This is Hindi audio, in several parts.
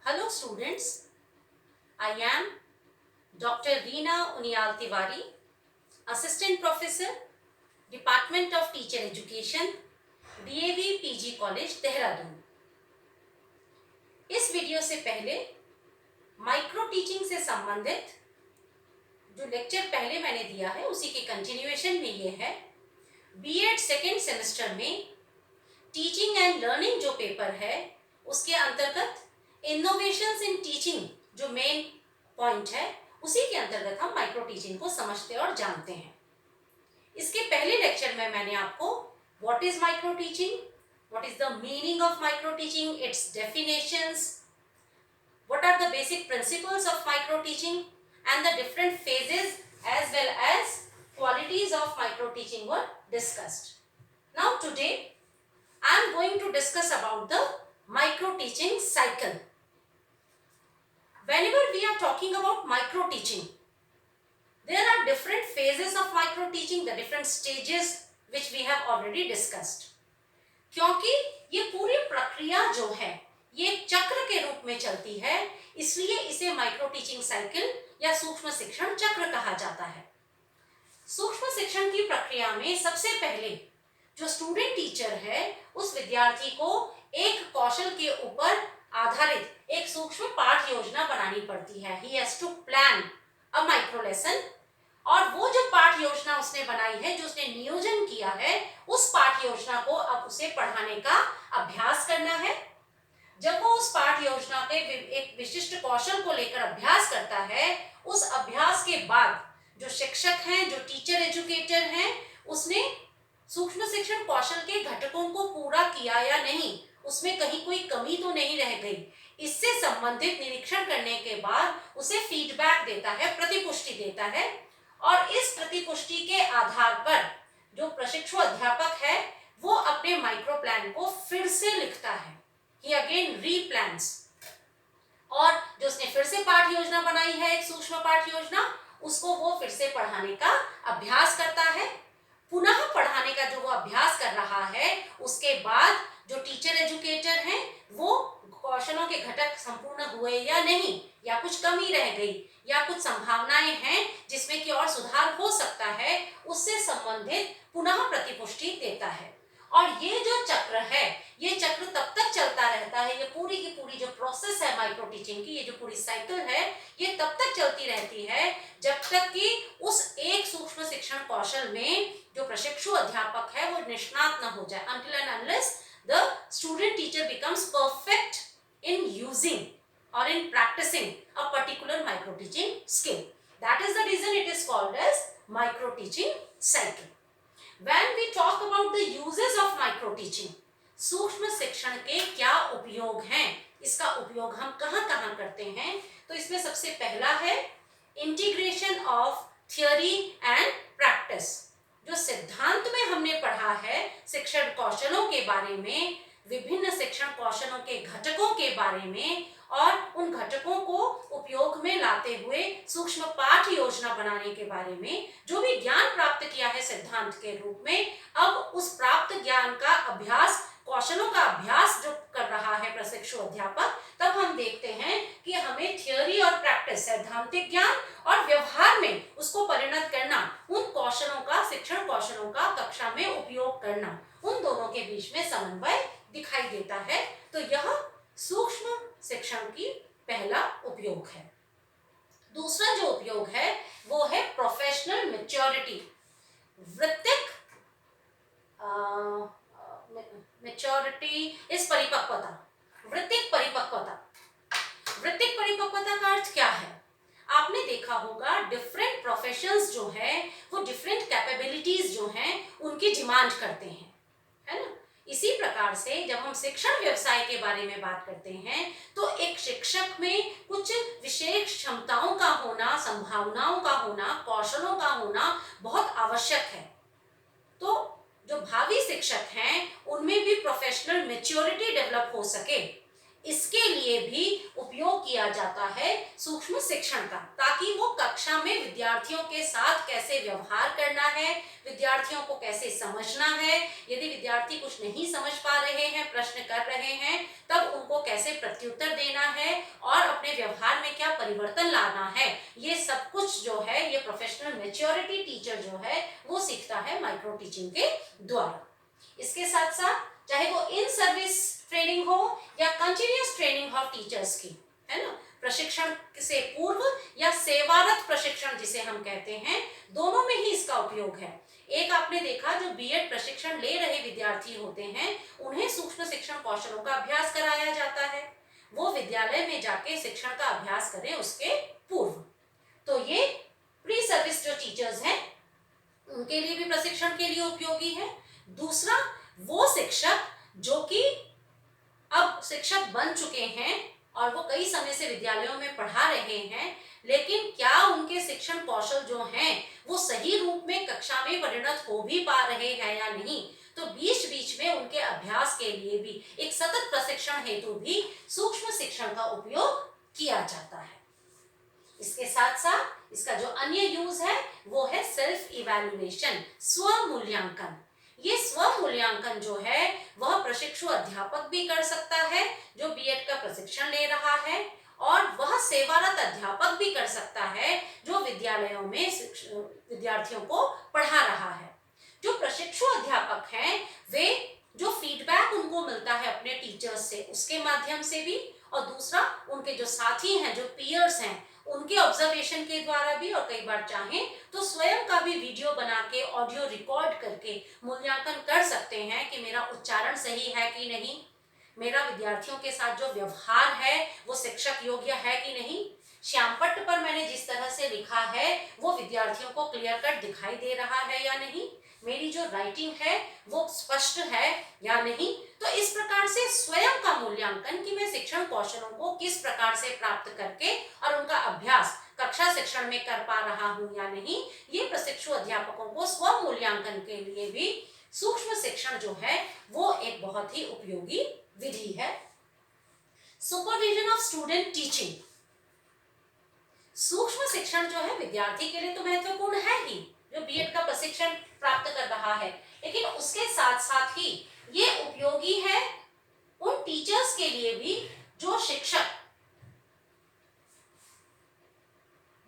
Hello students, I am Dr. Reena Uniyal Tiwari, Assistant Professor, Department of Teacher Education, DAV PG College, Dehradun. इस वीडियो से पहले माइक्रो टीचिंग से संबंधित जो लेक्चर पहले मैंने दिया है उसी के कंटिन्यूएशन में ये है। बीएड सेकेंड सेमेस्टर में टीचिंग एंड लर्निंग जो पेपर है उसके अंतर्गत इनोवेशंस इन टीचिंग जो मेन पॉइंट है उसी के अंतर्गत हम माइक्रो टीचिंग को समझते और जानते हैं। इसके पहले लेक्चर में मैंने आपको what is micro teaching, what is the meaning of micro teaching, it's definitions, what are the basic principles of micro teaching and the different phases as well as qualities of micro teaching were discussed. Now today I am going to discuss about the micro teaching cycle. Whenever we are talking about micro teaching, there are different phases of micro teaching, the different stages which we have already discussed. क्योंकि ये पूरी प्रक्रिया जो है ये चक्र के रूप में चलती है, इसलिए इसे माइक्रो टीचिंग साइकिल या सूक्ष्म शिक्षण चक्र कहा जाता है। सूक्ष्म शिक्षण की प्रक्रिया में सबसे पहले जो स्टूडेंट टीचर है उस विद्यार्थी को एक कौशल के ऊपर आधारित एक सूक्ष्म पाठ योजना बनानी पड़ती है। He has to plan a micro lesson और वो जो पाठ योजना उसने बनाई है, जो उसने नियोजन किया है, उस पाठ योजना को अब उसे पढ़ाने का अभ्यास करना है। जब वो उस पाठ योजना के एक विशिष्ट कौशल को लेकर अभ्यास करता है, उस अभ्यास के बाद जो शिक्षक हैं, जो टीचर एजुकेटर हैं, उसने सूक्ष्म शिक्षण कौशल के घटकों को पूरा किया या नहीं, उसमें कहीं कोई कमी तो नहीं रह गई, इससे संबंधित निरीक्षण करने के बाद उसे फीडबैक देता है, प्रतिपुष्टि देता है। और इस प्रतिपुष्टि के आधार पर जो प्रशिक्षु अध्यापक है वो अपने माइक्रो प्लान को फिर से लिखता है। He again replans और जो उसने फिर से पाठ योजना बनाई है, एक सूक्ष्म पाठ योजना, उसको वो फिर से पढ़ाने का अभ्यास करता है। पुनः पढ़ाने का जो वो अभ्यास कर रहा है, उसके बाद जो टीचर एजुकेटर हैं वो कौशलों के घटक संपूर्ण हुए या नहीं, या कुछ कमी रह गई, या कुछ संभावनाएं हैं जिसमें कि और सुधार हो सकता है, उससे संबंधित पुनः प्रतिपुष्टि देता है। और ये जो चक्र है, ये चक्र तब तक चलता रहता है, ये पूरी की पूरी जो प्रोसेस है माइक्रो टीचिंग की, ये जो पूरी साइकिल है, ये तब तक चलती रहती है जब तक कि उस एक सूक्ष्म शिक्षण कौशल में जो प्रशिक्षु अध्यापक है वो निष्णात न हो जाए, until and unless the student teacher becomes perfect in using or in practicing a particular micro teaching skill. That is the reason it is called as micro teaching cycle. When we talk about the uses of micro teaching, सूक्ष्म शिक्षण के क्या उपयोग हैं, इसका उपयोग हम कहाँ करते हैं, तो इसमें सबसे पहला है integration of theory and practice. जो सिद्धांत में हमने पढ़ा है शिक्षण कौशलों के बारे में, विभिन्न शिक्षण कौशलों के घटकों के बारे में, और उन घटकों को उपयोग में लाते हुए सूक्ष्म पाठ योजना बनाने के बारे में जो भी ज्ञान प्राप्त किया है सिद्धांत के रूप में, अब उस प्राप्त ज्ञान का अभ्यास, कौशलों का अभ्यास जो कर रहा है प्रशिक्षु अध्यापक, तब हम देखते हैं कि हमें थियोरी और प्रैक्टिस, सैद्धांतिक ज्ञान और व्यवहार में उसको परिणत करना, उन कौशलों का, शिक्षण कौशलों का कक्षा में उपयोग करना, उन दोनों के बीच में समन्वय दिखाई देता है। तो यह सूक्ष्म शिक्षण की पहला उपयोग है। दूसरा जो उपयोग है वो है प्रोफेशनल मैच्योरिटी, वृत्तिक मैच्योरिटी इस परिपक्वता, वृत्तिक परिपक्वता। वृत्तिक परिपक्वता का अर्थ क्या है? आपने देखा होगा डिफरेंट प्रोफेशंस जो है वो डिफरेंट कैपेबिलिटीज जो हैं उनकी डिमांड करते हैं, है ना। इसी प्रकार से जब हम शिक्षण व्यवसाय के बारे में बात करते हैं तो एक शिक्षक में कुछ विशेष क्षमताओं का होना, संभावनाओं का होना, कौशलों का होना बहुत आवश्यक है। तो जो भावी शिक्षक हैं उनमें भी प्रोफेशनल मैच्योरिटी डेवलप हो सके, इसके लिए भी उपयोग किया जाता है सूक्ष्म शिक्षण का, ताकि ताकि वो कक्षा में विद्यार्थियों के साथ कैसे व्यवहार करना है, विद्यार्थियों को कैसे समझना है, यदि विद्यार्थी कुछ नहीं समझ पा रहे हैं, प्रश्न कर रहे हैं, तब उनको कैसे प्रत्युत्तर देना है और अपने व्यवहार में क्या परिवर्तन लाना है, ये सब कुछ जो है ये प्रोफेशनल मैच्योरिटी टीचर जो है वो सीखता है माइक्रो टीचिंग के द्वारा। इसके साथ साथ चाहे वो इन सर्विस ट्रेनिंग हो या कंटिन्यूअस ट्रेनिंग ऑफ टीचर्स की, है ना, प्रशिक्षण से पूर्व या सेवारत प्रशिक्षण जिसे हम कहते हैं, दोनों में ही इसका उपयोग है। एक आपने देखा जो बीएड प्रशिक्षण ले रहे विद्यार्थी होते हैं, उन्हें सूक्ष्म शिक्षण कौशलों का अभ्यास कराया जाता है, वो विद्यालय में जाके शिक्षण का अभ्यास करें उसके पूर्व। तो ये प्री सर्विस जो टीचर्स हैं उनके लिए भी प्रशिक्षण के लिए उपयोगी है। दूसरा, वो शिक्षक जो कि अब शिक्षक बन चुके हैं और वो कई समय से विद्यालयों में पढ़ा रहे हैं, लेकिन क्या उनके शिक्षण कौशल जो हैं वो सही रूप में कक्षा में परिणत हो भी पा रहे हैं या नहीं, तो बीच बीच में उनके अभ्यास के लिए भी एक सतत प्रशिक्षण हेतु भी सूक्ष्म शिक्षण का उपयोग किया जाता है। इसके साथ साथ इसका जो अन्य यूज है वो है सेल्फ इवैल्यूएशन, स्व मूल्यांकन। ये स्व मूल्यांकन जो है वह प्रशिक्षु अध्यापक भी कर सकता है जो बीएड का प्रशिक्षण ले रहा है, और वह सेवारत अध्यापक भी कर सकता है जो विद्यालयों में विद्यार्थियों को पढ़ा रहा है। जो प्रशिक्षु अध्यापक हैं वे जो फीडबैक उनको मिलता है अपने टीचर्स से उसके माध्यम से भी, और दूसरा उनके जो साथी हैं, जो पीयर्स हैं, उनके ऑब्जर्वेशन के द्वारा भी, और कई बार चाहें तो स्वयं का भी वीडियो बना के ऑडियो रिकॉर्ड करके मूल्यांकन कर सकते हैं कि मेरा उच्चारण सही है कि नहीं, मेरा विद्यार्थियों के साथ जो व्यवहार है वो शिक्षक योग्य है कि नहीं, श्यामपट्ट पर मैंने जिस तरह से लिखा है वो विद्यार्थियों को क्लियर कट दिखाई दे रहा है या नहीं, मेरी जो राइटिंग है वो स्पष्ट है या नहीं। तो इस प्रकार से स्वयं का मूल्यांकन कि मैं शिक्षण कौशलों को किस प्रकार से प्राप्त करके और उनका अभ्यास कक्षा शिक्षण में कर पा रहा हूं या नहीं, ये प्रशिक्षु अध्यापकों को स्व मूल्यांकन के लिए भी सूक्ष्म शिक्षण जो है वो एक बहुत ही उपयोगी विधि है। Supervision of student teaching. सूक्ष्म शिक्षण जो है विद्यार्थी के लिए तो महत्वपूर्ण है ही, जो बीएड का प्रशिक्षण प्राप्त कर रहा है, लेकिन उसके साथ साथ ही ये उपयोगी है उन टीचर्स के लिए भी जो शिक्षक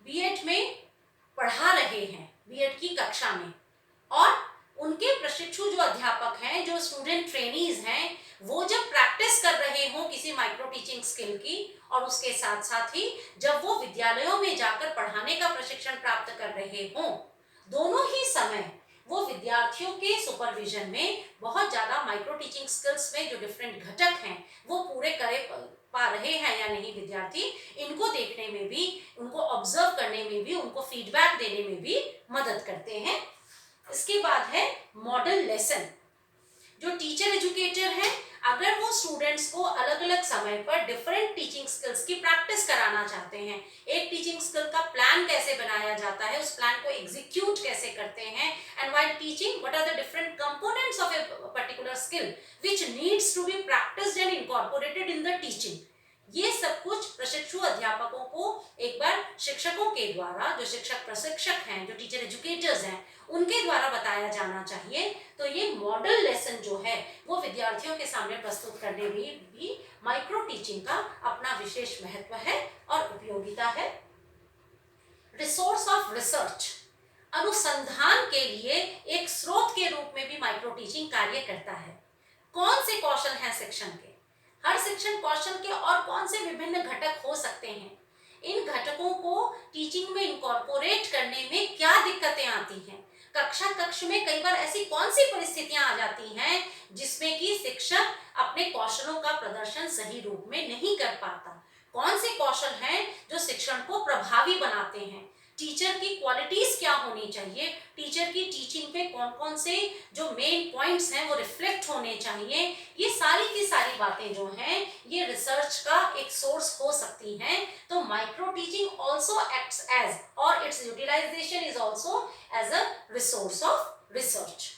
बीएड में पढ़ा रहे हैं बीएड की कक्षा में, और उनके प्रशिक्षु जो अध्यापक हैं, जो स्टूडेंट ट्रेनीज हैं, वो जब प्रैक्टिस कर रहे हों किसी माइक्रो टीचिंग स्किल की, और उसके साथ साथ ही जब वो विद्यालयों में जाकर पढ़ाने का प्रशिक्षण प्राप्त कर रहे हों, दोनों ही समय वो विद्यार्थियों के सुपरविजन में बहुत ज्यादा माइक्रो टीचिंग स्किल्स में जो डिफरेंट घटक हैं वो पूरे करे पा रहे हैं या नहीं विद्यार्थी, इनको देखने में भी, उनको ऑब्जर्व करने में भी, उनको फीडबैक देने में भी मदद करते हैं। इसके बाद है मॉडल लेसन। जो टीचर एजुकेटर हैं, अगर वो स्टूडेंट्स को अलग अलग समय पर डिफरेंट टीचिंग स्किल्स की प्रैक्टिस कराना चाहते हैं, एक टीचिंग स्किल का प्लान कैसे बनाया जाता है, उस प्लान को एग्जीक्यूट कैसे करते हैं, and while teaching what are the different components of a particular skill which needs to be practised and incorporated in the teaching, ये सब कुछ प्रशिक्षु अध्यापकों को एक बार शिक्षकों के द्वारा, जो शिक्षक प्रशिक्षक हैं, जो टीचर एजुकेटर्स हैं, उनके द्वारा बताया जाना चाहिए। तो ये मॉडल लेसन जो है वो विद्यार्थियों के सामने प्रस्तुत करने में भी माइक्रो टीचिंग का अपना विशेष महत्व है और उपयोगिता है। रिसोर्स ऑफ रिसर्च, अनुसंधान के लिए एक स्रोत के रूप में भी माइक्रो टीचिंग कार्य करता है। कौन से कौशल हैं शिक्षण के, हर शिक्षण कौशल के और कौन से विभिन्न घटक हो सकते हैं, इन घटकों को टीचिंग में इनकॉर्पोरेट करने में क्या दिक्कतें आती हैं, कक्ष में कई बार ऐसी कौन सी परिस्थितियां आ जाती हैं जिसमें कि शिक्षक अपने कौशलों का प्रदर्शन सही रूप में नहीं कर पाता, कौन से कौशल हैं जो शिक्षण को प्रभावी बनाते हैं, टीचर की क्वालिटीज क्या होनी चाहिए, टीचर की टीचिंग पे कौन कौन से जो मेन पॉइंट्स हैं वो रिफ्लेक्ट होने चाहिए, ये सारी की सारी बातें जो हैं ये रिसर्च का एक सोर्स हो सकती हैं। तो micro teaching also acts as, और its utilisation is also as a resource of research.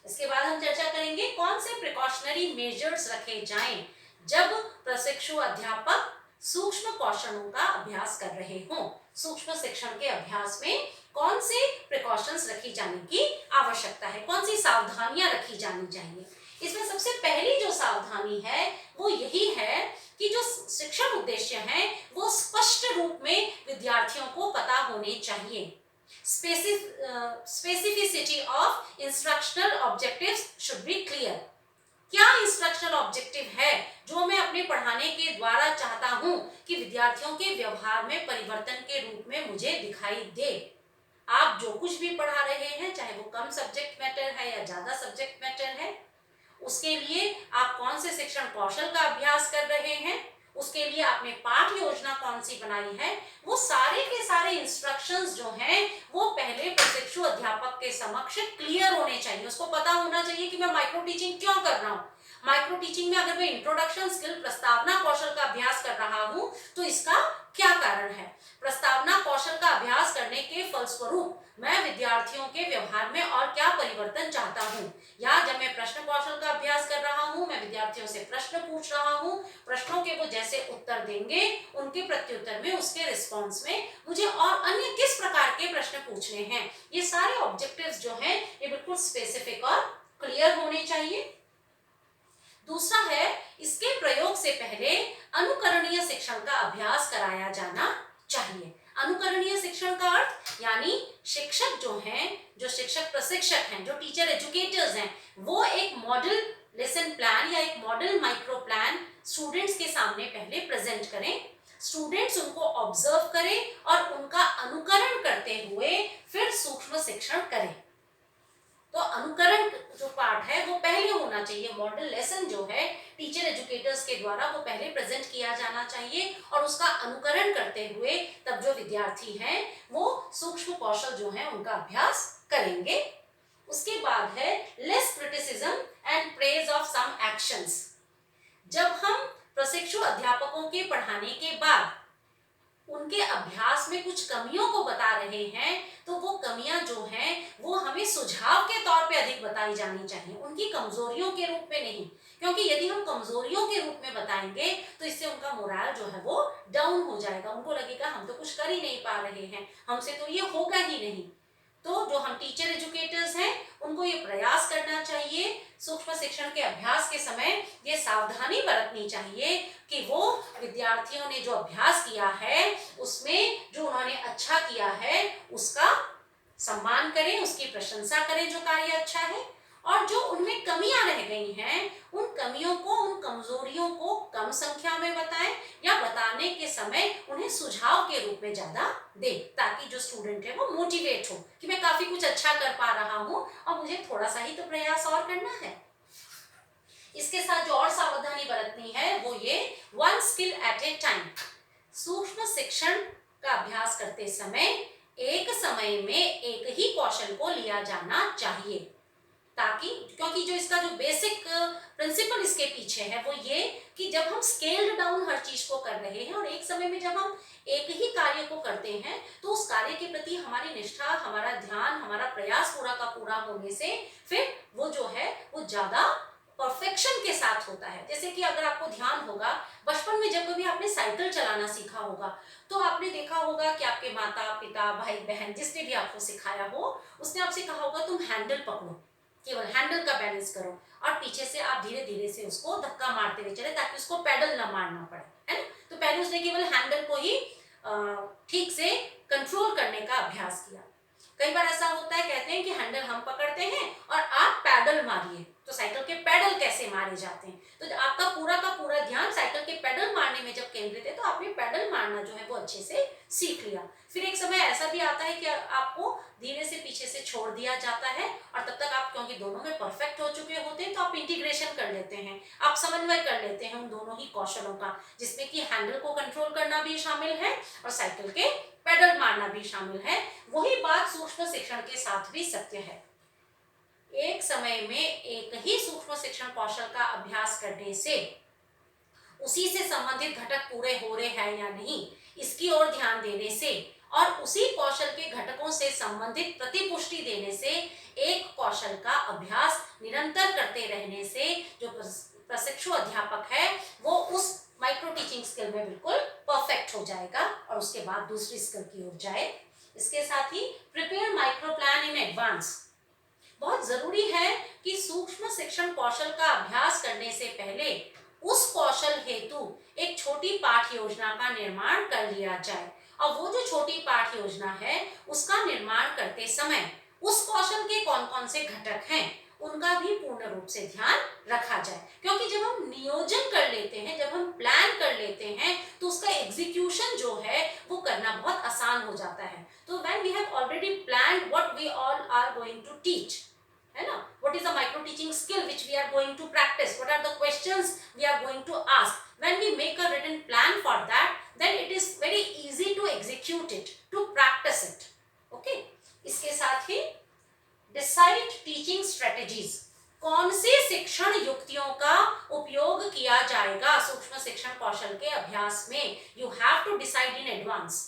इसके बाद हम चर्चा करेंगे कौन से प्रिकॉशनरी मेजर्स रखे जाएं जब प्रशिक्षु अध्यापक सूक्ष्म कौशलों का अभ्यास कर रहे हों। सूक्ष्म शिक्षण के अभ्यास में कौन से प्रिकॉशंस रखी जाने की आवश्यकता है, कौन सी सावधानियां रखी जानी चाहिए। इसमें सबसे पहली जो सावधानी है वो यही है कि जो शिक्षण उद्देश्य हैं वो स्पष्ट रूप में विद्यार्थियों को पता होने चाहिए। Specificity of instructional objectives should be clear. क्या इंस्ट्रक्शनल ऑब्जेक्टिव है जो मैं अपने पढ़ाने के द्वारा चाहता हूं कि विद्यार्थियों के व्यवहार में परिवर्तन के रूप में मुझे दिखाई दे। आप जो कुछ भी पढ़ा रहे हैं, चाहे वो कम सब्जेक्ट मैटर है या ज्यादा सब्जेक्ट मैटर है, उसके लिए आप कौन से शिक्षण कौशल का अभ्यास कर रहे हैं, उसके लिए आपने पाठ योजना कौन सी बनाई है, वो सारे के सारे इंस्ट्रक्शंस जो हैं वो पहले प्रशिक्षु अध्यापक के समक्ष क्लियर होने चाहिए। उसको पता होना चाहिए कि मैं माइक्रो टीचिंग क्यों कर रहा हूँ। माइक्रो टीचिंग में अगर मैं इंट्रोडक्शन स्किल प्रस्तावना कौशल का अभ्यास कर रहा हूँ तो इसका क्या कारण है। प्रस्तावना कौशल का अभ्यास करने के फलस्वरूप मैं विद्यार्थियों के व्यवहार में और क्या परिवर्तन चाहता हूँ, या जब मैं प्रश्न कौशल का अभ्यास कर रहा हूँ, मैं विद्यार्थियों से प्रश्न पूछ रहा हूँ, प्रश्नों के वो जैसे उत्तर देंगे उनके प्रत्युत्तर में, उसके रिस्पॉन्स में मुझे और अन्य किस प्रकार के प्रश्न पूछने हैं, ये सारे ऑब्जेक्टिव्स जो हैं ये बिल्कुल स्पेसिफिक और क्लियर होने चाहिए। दूसरा है, इसके प्रयोग से पहले अनुकरणीय शिक्षण का अभ्यास कराया जाना चाहिए। अनुकरणीय शिक्षण का अर्थ यानी शिक्षक जो हैं, जो शिक्षक प्रशिक्षक हैं, जो टीचर एजुकेटर्स हैं, वो एक मॉडल लेसन प्लान या एक मॉडल माइक्रो प्लान स्टूडेंट्स के सामने पहले प्रेजेंट करें। स्टूडेंट्स उनको ऑब्जर्व करें और उनका अनुकरण करते हुए फिर सूक्ष्म शिक्षण करें। तो अनुकरण जो पार्ट है वो पहले होना चाहिए। मॉडल लेसन जो है टीचर एजुकेटर्स के द्वारा वो पहले प्रेजेंट किया जाना चाहिए और उसका अनुकरण करते हुए तब जो विद्यार्थी हैं वो सूक्ष्म कौशल जो है उनका अभ्यास करेंगे। उसके बाद है less criticism and praise of some actions. जब हम प्रशिक्षु अध्यापकों के पढ़ाने के बाद उनके अभ्यास में कुछ कमियों को बता रहे हैं तो वो कमियां जो हैं वो हमें सुझाव के तौर पे अधिक बताई जानी चाहिए, उनकी कमजोरियों के रूप में नहीं। क्योंकि यदि हम कमजोरियों के रूप में बताएंगे तो इससे उनका मोराल जो है वो डाउन हो जाएगा, उनको लगेगा हम तो कुछ कर ही नहीं पा रहे हैं, हमसे तो ये होगा ही नहीं। तो जो हम टीचर एजुकेटर्स हैं उनको ये प्रयास करना चाहिए, सूक्ष्म शिक्षण के अभ्यास के समय ये सावधानी बरतनी चाहिए कि वो विद्यार्थियों ने जो अभ्यास किया है उसमें जो उन्होंने अच्छा किया है उसका सम्मान करें, उसकी प्रशंसा करें जो कार्य अच्छा है, और जो उनमें कमियां रह गई हैं उन कमियों को, उन कमजोरियों को कम संख्या में बताएं या बताने के समय उन्हें सुझाव के रूप में ज्यादा दें, ताकि जो स्टूडेंट है वो मोटिवेट हो कि मैं काफी कुछ अच्छा कर पा रहा हूं और मुझे थोड़ा सा ही तो प्रयास और करना है। इसके साथ जो और सावधानी बरतनी है वो ये, वन स्किल एट ए टाइम। सूक्ष्म शिक्षण का अभ्यास करते समय एक समय में एक ही कौशल को लिया जाना चाहिए, ताकि क्योंकि जो इसका जो बेसिक प्रिंसिपल इसके पीछे है वो ये कि जब हम स्केल्ड डाउन हर चीज को कर रहे हैं और एक समय में जब हम एक ही कार्य को करते हैं तो उस कार्य के प्रति हमारी निष्ठा, हमारा ध्यान, हमारा प्रयास पूरा का पूरा होने से फिर वो जो है वो ज्यादा परफेक्शन के साथ होता है। जैसे कि अगर आपको ध्यान होगा बचपन में जब कभी आपने साइकिल चलाना सीखा होगा तो आपने देखा होगा कि आपके माता पिता, भाई बहन, जिसने भी आपको सिखाया हो उसने आपसे कहा होगा तुम हैंडल पकड़ो, केवल हैंडल का बैलेंस करो और पीछे से आप धीरे धीरे से उसको धक्का मारते हुए चले ताकि उसको पैडल ना मारना पड़े, है ना। तो पहले उसने केवल हैंडल को ही ठीक से कंट्रोल करने का अभ्यास किया। कई बार ऐसा होता है, कहते हैं कि हैंडल हम पकड़ते हैं और आप पैडल मारिए, तो साइकिल के पैडल कैसे मारे जाते हैं, तो आपका पूरा का पूरा ध्यान साइकिल के पैडल मारने में जब केंद्रित है तो आपने पैडल मारना जो है वो अच्छे से सीख लिया। फिर एक समय ऐसा भी आता है कि आपको धीरे से पीछे से छोड़ दिया जाता है और तब तक आप क्योंकि दोनों में परफेक्ट हो चुके होते हैं तो आप इंटीग्रेशन कर लेते हैं, आप समन्वय कर लेते हैं उन दोनों ही कौशलों का, जिसमें कि हैंडल को कंट्रोल करना भी शामिल है और साइकिल के पैडल मारना भी शामिल है। वही बात सूक्ष्म शिक्षण के साथ भी सत्य है। एक समय में एक ही सूक्ष्म शिक्षण कौशल का अभ्यास करने से उसी से संबंधित घटक पूरे हो रहे हैं या नहीं इसकी ओर ध्यान देने से और उसी कौशल के घटकों से संबंधित प्रतिपुष्टि देने से एक कौशल का अभ्यास निरंतर करते रहने से जो प्रशिक्षु अध्यापक है वो उस माइक्रो टीचिंग स्किल में बिल्कुल परफेक्ट हो जाएगा और उसके बाद दूसरी स्किल की ओर जाए। इसके साथ ही prepare micro plan in advance. बहुत जरूरी है कि सूक्ष्म शिक्षण कौशल का अभ्यास करने से पहले उस कौशल हेतु एक छोटी पाठ योजना का निर्माण कर लिया जाए। और वो जो छोटी पाठ योजना है उसका निर्माण करते समय उस कौशल के कौन कौन से घटक हैं उनका भी पूर्ण रूप से ध्यान रखा जाए। क्योंकि जब हम नियोजन कर लेते हैं, जब हम प्लान कर लेते हैं, तो उसका एग्जीक्यूशन जो है वो करना बहुत आसान हो जाता है। तो when we have already planned what we all are going to teach, है ना, what is the micro teaching skill which we are going to practice, what are the questions we are going to ask, when we make a written plan for that, then it is very easy to execute it, to practice it. Okay, इसके साथ ही decide teaching strategies, कौन सी शिक्षण युक्तियों का उपयोग किया जाएगा सूक्ष्म शिक्षण कौशल के अभ्यास में, you have to decide in advance,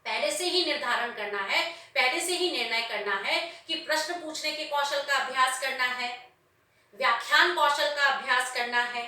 पहले से ही निर्धारण करना है, पहले से ही निर्णय करना है कि प्रश्न पूछने के कौशल का अभ्यास करना है, व्याख्यान कौशल का अभ्यास करना है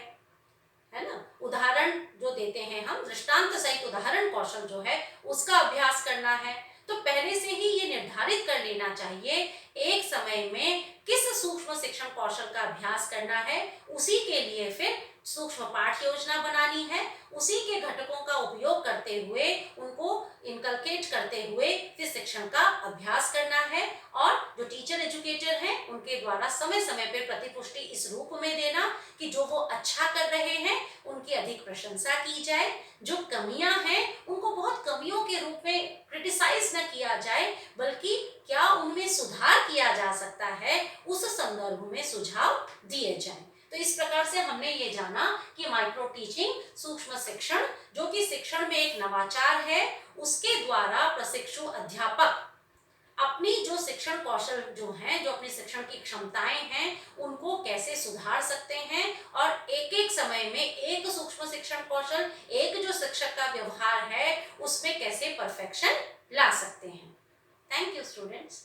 ना, उदाहरण जो देते हैं हम, दृष्टांत सहित उदाहरण कौशल जो है उसका अभ्यास करना है। तो पहले से ही ये निर्धारित कर लेना चाहिए एक समय में किस सूक्ष्म शिक्षण कौशल का अभ्यास करना है, उसी के लिए फिर सूक्ष्म पाठ योजना बनानी है, उसी के घटकों का उपयोग करते हुए, उनको इनकलकेट करते हुए फिर शिक्षण का अभ्यास करना है। और जो टीचर एजुकेटर हैं उनके द्वारा समय समय पर प्रतिपुष्टि इस रूप में देना कि जो वो अच्छा कर रहे हैं उनकी अधिक प्रशंसा की जाए, जो कमियां हैं उनको बहुत कमियों के रूप में क्रिटिसाइज न किया जाए, बल्कि क्या उनमें सुधार किया जा सकता है उस संदर्भ में सुझाव दिए जाएं। तो इस प्रकार से हमने ये जाना कि माइक्रो टीचिंग सूक्ष्म शिक्षण, जो कि शिक्षण में एक नवाचार है, उसके द्वारा प्रशिक्षु अध्यापक अपनी जो शिक्षण कौशल जो हैं, जो अपनी शिक्षण की क्षमताएं हैं, उनको कैसे सुधार सकते हैं और एक एक समय में एक सूक्ष्म शिक्षण कौशल, एक जो शिक्षक का व्यवहार है उसमें कैसे परफेक्शन ला सकते हैं। Thank you students.